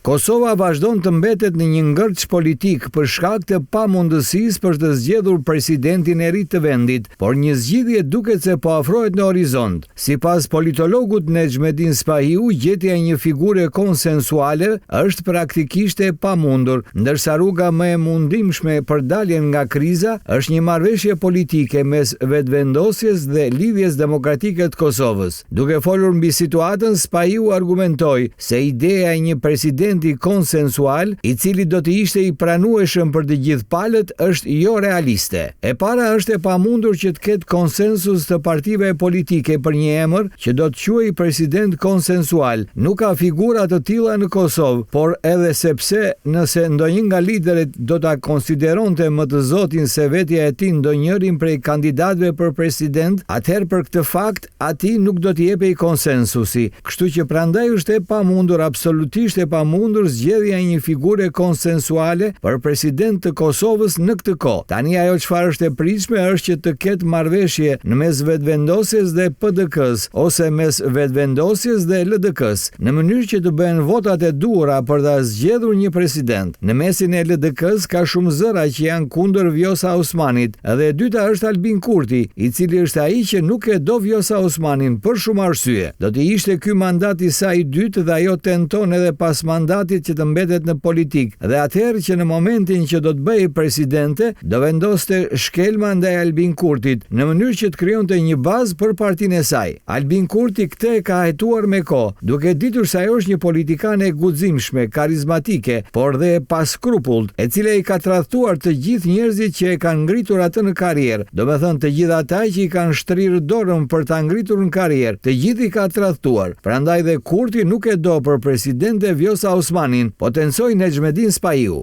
Kosova vazhdon të mbetet në një ngërç politik për shkak të pamundësisë për të zgjedhur presidentin e ri të vendit, por një zgjidhje duket se po afrohet në horizont. Sipas politologut Nexhmedin Spahiu, gjetja e një figure konsensuale është praktikisht e pamundur, ndërsa rruga më e mundimshme për daljen nga kriza është një marrëveshje politike mes vetëvendosjes dhe lidhjes demokratike të Kosovës. Duke folur mbi situatën, Spahiu argumentoi se ideja e një presidenti konsensual, i cili do të ishte i pranueshëm për të gjithë palët, është jo realiste. E para është e pamundur që të ketë konsensus të partive politike për një emër që do të quhej president konsensual. Nuk ka figura të tilla në Kosovë, por edhe sepse nëse ndonjë nga liderët do ta konsideronte më të zotin se vetja e tij ndonjërin prej kandidatëve për president, atëherë për këtë fakt atij nuk do t'i jepej konsensusi. Kështu që prandaj është e pamundur, absolutisht e pamundur zgjedhja e një figure konsensuale për president të Kosovës në këtë kohë. Tani ajo çfarë është e pritshme është që të ketë marrëveshje në mes vetëvendosjes dhe PDK-s ose mes vetëvendosjes dhe LDK-s, në mënyrë që të bëhen votat e duhura për ta zgjedhur një president. Në mesin e LDK-s ka shumë zëra që janë kundër Vjosa Osmanit, dhe e dyta është Albin Kurti, i cili është ai që nuk e do Vjosa Osmanin për shumë arsye. Do të ishte ky mandati i saj i dytë dhe ajo tenton edhe pas mandatit që të mbetet në politik, dhe atëherë që në momentin që do të bëhej presidente, do vendoste shkelma ndaj Albin Kurtit, në mënyrë që të krijonte një bazë për partinë e saj. Albin Kurti këtë e ka hetuar me kohë, duke ditur se ajo është një politikane e guximshme, karizmatike, por dhe e paskrupullt, e cila i ka tradhtuar të gjithë njerëzit që e kanë ngritur atë në karrierë. Domethënë të gjithë ata që i kanë shtrirë dorën për ta ngritur në karrierë, të gjithë i ka tradhtuar. Prandaj dhe Kurti nuk e do për presidente Vjosa Osmanin, potencoi Nexhmedin Spahiu.